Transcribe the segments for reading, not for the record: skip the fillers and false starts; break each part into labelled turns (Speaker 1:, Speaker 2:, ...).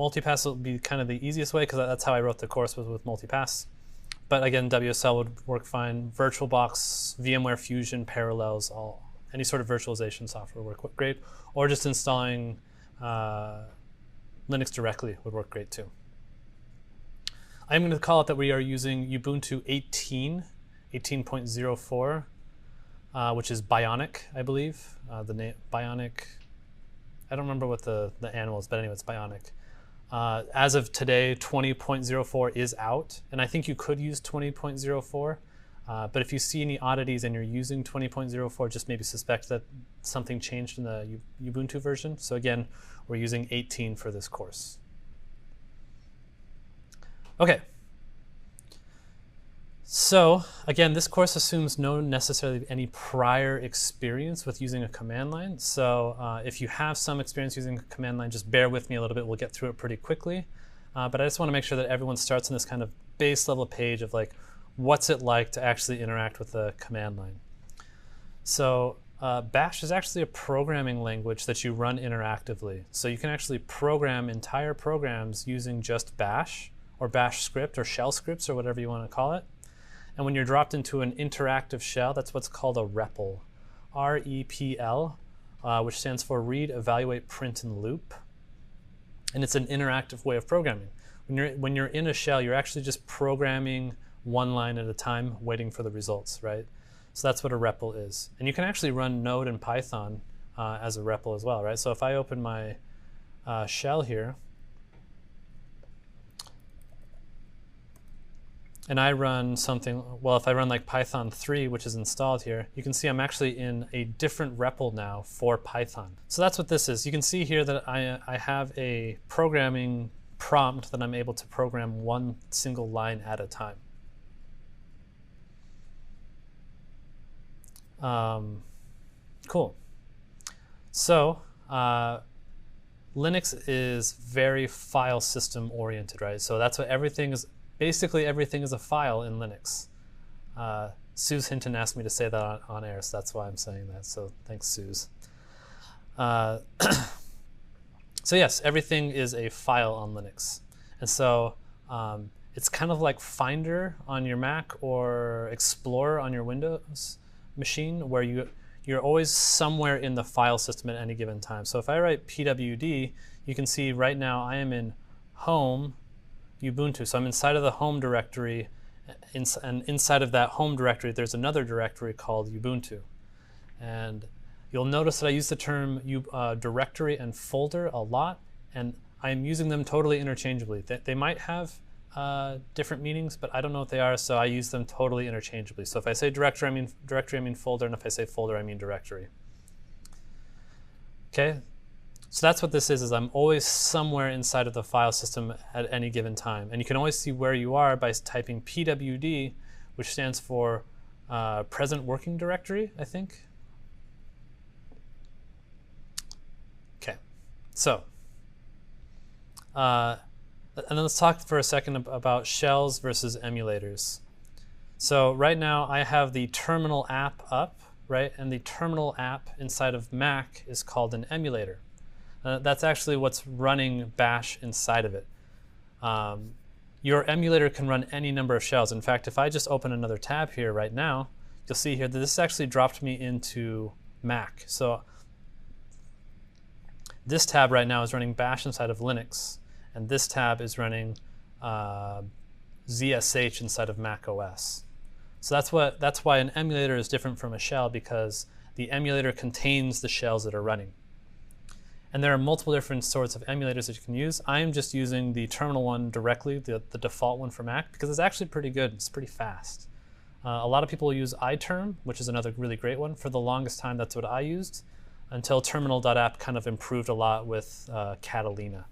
Speaker 1: multipass will be kind of the easiest way because that's how I wrote the course was with multipass. But again, WSL would work fine. VirtualBox, VMware Fusion, Parallels, any sort of virtualization software would work great. Or just installing Linux directly would work great too. I'm going to call it that we are using Ubuntu 18.04, which is Bionic, I believe. The name Bionic, I don't remember what the animal is, but anyway, it's Bionic. As of today, 20.04 is out, and I think you could use 20.04. But if you see any oddities and you're using 20.04, just maybe suspect that something changed in the Ubuntu version. So again, we're using 18 for this course. Okay. So again, this course assumes no necessarily any prior experience with using a command line. So if you have some experience using a command line, just bear with me a little bit. We'll get through it pretty quickly. But I just want to make sure that everyone starts on this kind of base level page of like, what's it like to actually interact with the command line? So Bash is actually a programming language that you run interactively. So you can actually program entire programs using just Bash or Bash script or shell scripts or whatever you want to call it. And when you're dropped into an interactive shell, that's what's called a REPL, R-E-P-L, which stands for Read, Evaluate, Print, and Loop. And it's an interactive way of programming. When you're in a shell, you're actually just programming one line at a time, waiting for the results, right? So that's what a REPL is. And you can actually run Node and Python as a REPL as well, right? So if I open my shell here, and I run something, well, if I run like Python 3, which is installed here, you can see I'm actually in a different REPL now for Python. So that's what this is. You can see here that I have a programming prompt that I'm able to program one single line at a time. Cool. So Linux is very file system oriented, right? So that's what everything is. Basically, everything is a file in Linux. Suze Hinton asked me to say that on air, so that's why I'm saying that. So thanks, Suze. So yes, everything is a file on Linux. And so it's kind of like Finder on your Mac or Explorer on your Windows machine, where you're always somewhere in the file system at any given time. So if I write pwd, you can see right now I am in home Ubuntu. So I'm inside of the home directory, and inside of that home directory, there's another directory called Ubuntu. And you'll notice that I use the term directory and folder a lot, and I'm using them totally interchangeably. They might have different meanings, but I don't know what they are, so I use them totally interchangeably. So if I say directory, I mean folder, and if I say folder, I mean directory. Okay? So that's what this is I'm always somewhere inside of the file system at any given time. And you can always see where you are by typing pwd, which stands for present working directory, I think. Okay, so, and then let's talk for a second about shells versus emulators. So right now I have the terminal app up, right? And the terminal app inside of Mac is called an emulator. That's actually what's running Bash inside of it. Your emulator can run any number of shells. In fact, if I just open another tab here right now, you'll see here that this actually dropped me into Mac. So this tab right now is running Bash inside of Linux, and this tab is running ZSH inside of Mac OS. So that's why an emulator is different from a shell, because the emulator contains the shells that are running. And there are multiple different sorts of emulators that you can use. I am just using the terminal one directly, the default one for Mac, because it's actually pretty good. It's pretty fast. A lot of people use iTerm, which is another really great one. For the longest time, that's what I used, until terminal.app kind of improved a lot with Catalina.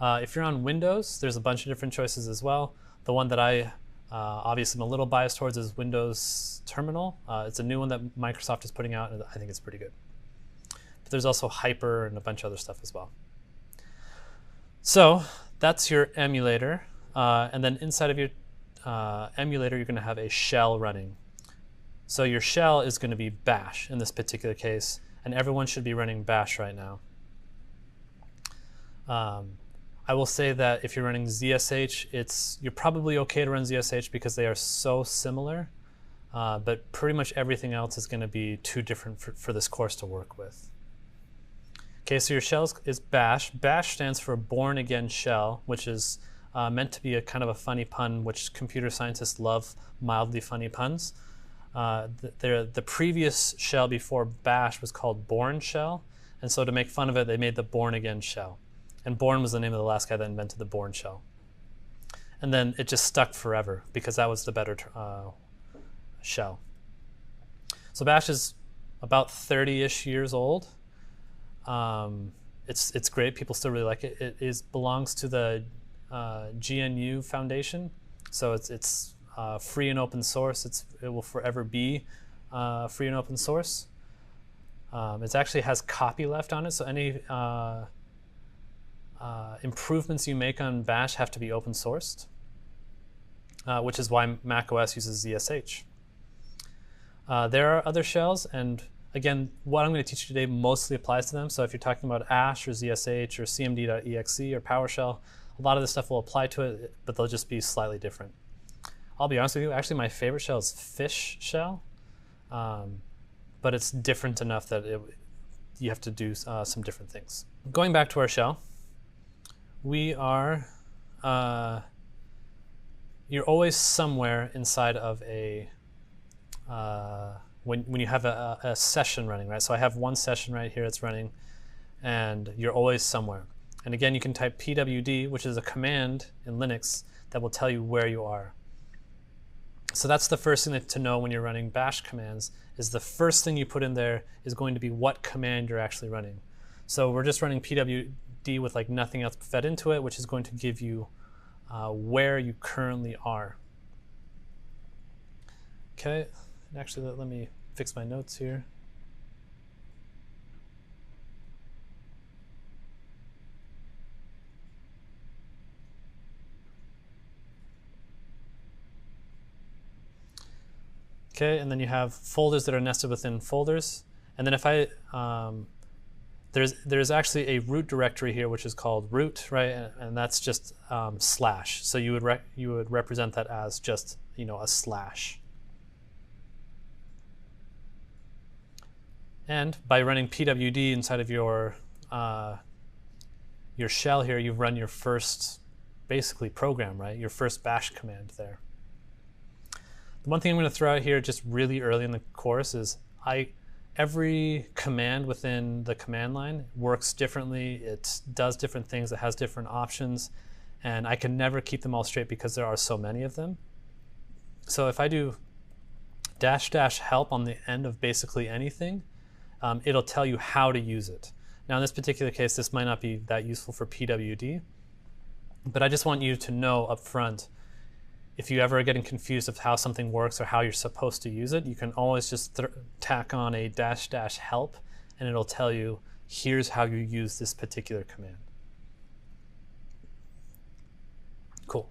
Speaker 1: If you're on Windows, there's a bunch of different choices as well. The one that I obviously am a little biased towards is Windows Terminal. It's a new one that Microsoft is putting out, and I think it's pretty good. But there's also Hyper and a bunch of other stuff as well. So that's your emulator. And then inside of your emulator, you're going to have a shell running. So your shell is going to be Bash in this particular case, and everyone should be running Bash right now. I will say that if you're running ZSH, you're probably okay to run ZSH because they are so similar, but pretty much everything else is going to be too different for this course to work with. Okay, so your shell is bash. Bash stands for born again shell, which is meant to be a kind of a funny pun, which computer scientists love mildly funny puns. The previous shell before bash was called born shell, and so to make fun of it, they made the born again shell. And Born was the name of the last guy that invented the Born shell. And then it just stuck forever because that was the better shell. So Bash is about 30-ish years old. It's great. People still really like it. It belongs to the GNU Foundation. So it's free and open source. It will forever be free and open source. It actually has copy left on it. So any improvements you make on Bash have to be open sourced, which is why macOS uses ZSH. There are other shells, and again, what I'm going to teach you today mostly applies to them. So if you're talking about Ash or ZSH or cmd.exe or PowerShell, a lot of this stuff will apply to it, but they'll just be slightly different. I'll be honest with you, actually my favorite shell is Fish shell, but it's different enough that you have to do some different things. Going back to our shell, we are, you're always somewhere inside of a, when you have a session running, right? So I have one session right here that's running, and you're always somewhere. And again, you can type pwd, which is a command in Linux that will tell you where you are. So that's the first thing to know when you're running bash commands, is the first thing you put in there is going to be what command you're actually running. So we're just running pwd with like nothing else fed into it, which is going to give you where you currently are. Okay, actually let me fix my notes here. Okay, and then you have folders that are nested within folders. And then if I, there's actually a root directory here, which is called root, right? And that's just slash. So you would represent that as just, a slash. And by running pwd inside of your shell here, you've run your first, basically, program, right? Your first bash command there. The one thing I'm going to throw out here just really early in the course is every command within the command line works differently. It does different things. It has different options. And I can never keep them all straight because there are so many of them. So if I do -- help on the end of basically anything, it'll tell you how to use it. Now in this particular case, this might not be that useful for pwd, but I just want you to know up front, if you ever are getting confused of how something works or how you're supposed to use it, you can always just tack on a -- help, and it'll tell you, here's how you use this particular command. Cool.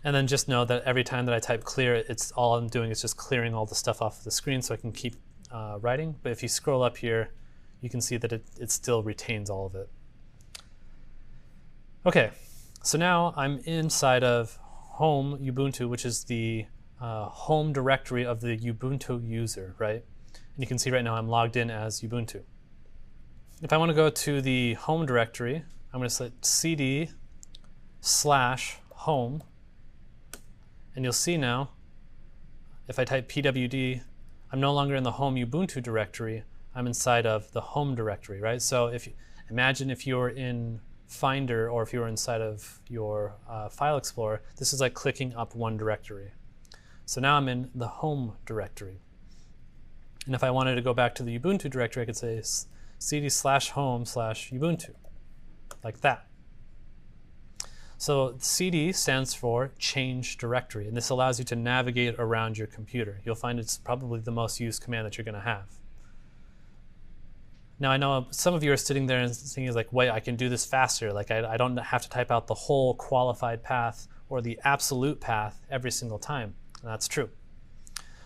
Speaker 1: And then just know that every time that I type clear, all I'm doing is just clearing all the stuff off the screen so I can keep writing. But if you scroll up here, you can see that it still retains all of it. Okay. So now I'm inside of home Ubuntu, which is the home directory of the Ubuntu user, right? And you can see right now I'm logged in as Ubuntu. If I want to go to the home directory, I'm going to select cd/home, and you'll see now, if I type pwd, I'm no longer in the home Ubuntu directory, I'm inside of the home directory, right? So imagine if you're in Finder, or if you were inside of your file explorer, this is like clicking up one directory. So now I'm in the home directory. And if I wanted to go back to the Ubuntu directory, I could say cd/home/Ubuntu, like that. So CD stands for change directory, and this allows you to navigate around your computer. You'll find it's probably the most used command that you're going to have. Now I know some of you are sitting there and thinking like, wait, I can do this faster. Like I don't have to type out the whole qualified path or the absolute path every single time. And that's true.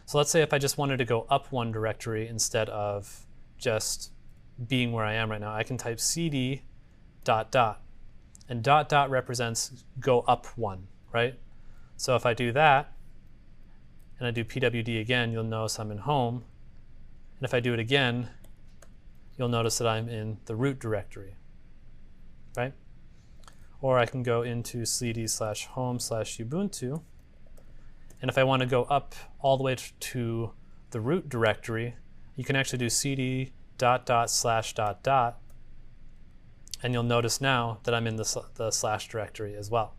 Speaker 1: So let's say if I just wanted to go up one directory instead of just being where I am right now. I can type cd ... and ... represents go up one, right? So if I do that, and I do pwd again, you'll notice I'm in home. And if I do it again, you'll notice that I'm in the root directory, right? Or I can go into cd/home/ubuntu. And if I want to go up all the way to the root directory, you can actually do cd ... and you'll notice now that I'm in the slash directory as well.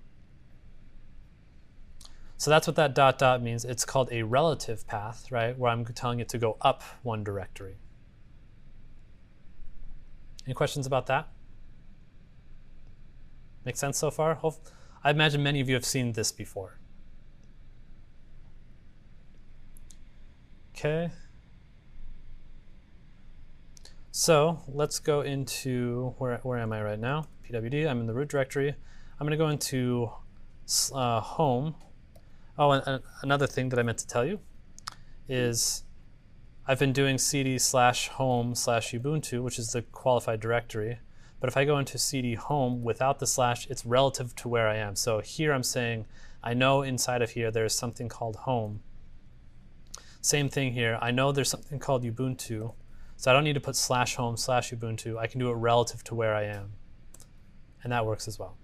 Speaker 1: So that's what that ... means. It's called a relative path, right? Where I'm telling it to go up one directory. Any questions about that? Make sense so far? I imagine many of you have seen this before. Okay. So let's go into, where am I right now? pwd, I'm in the root directory. I'm going to go into home. Oh, and another thing that I meant to tell you is I've been doing cd/home/ubuntu, which is the qualified directory. But if I go into cd home without the slash, it's relative to where I am. So here I'm saying, I know inside of here there's something called home. Same thing here. I know there's something called Ubuntu. So I don't need to put /home/Ubuntu. I can do it relative to where I am. And that works as well.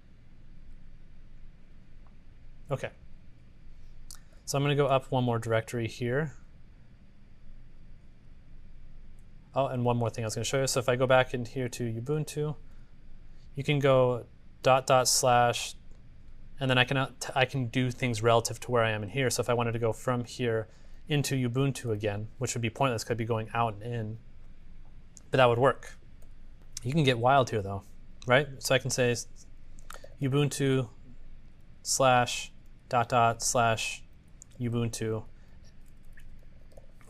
Speaker 1: Okay. So I'm going to go up one more directory here. Oh, and one more thing I was going to show you. So if I go back in here to Ubuntu, you can go ... and then I can do things relative to where I am in here. So if I wanted to go from here into Ubuntu again, which would be pointless because I'd be going out and in, but that would work. You can get wild here though, right? So I can say Ubuntu /... Ubuntu,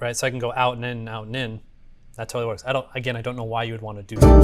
Speaker 1: right? So I can go out and in and out and in. That totally works. I don't know why you would want to do that.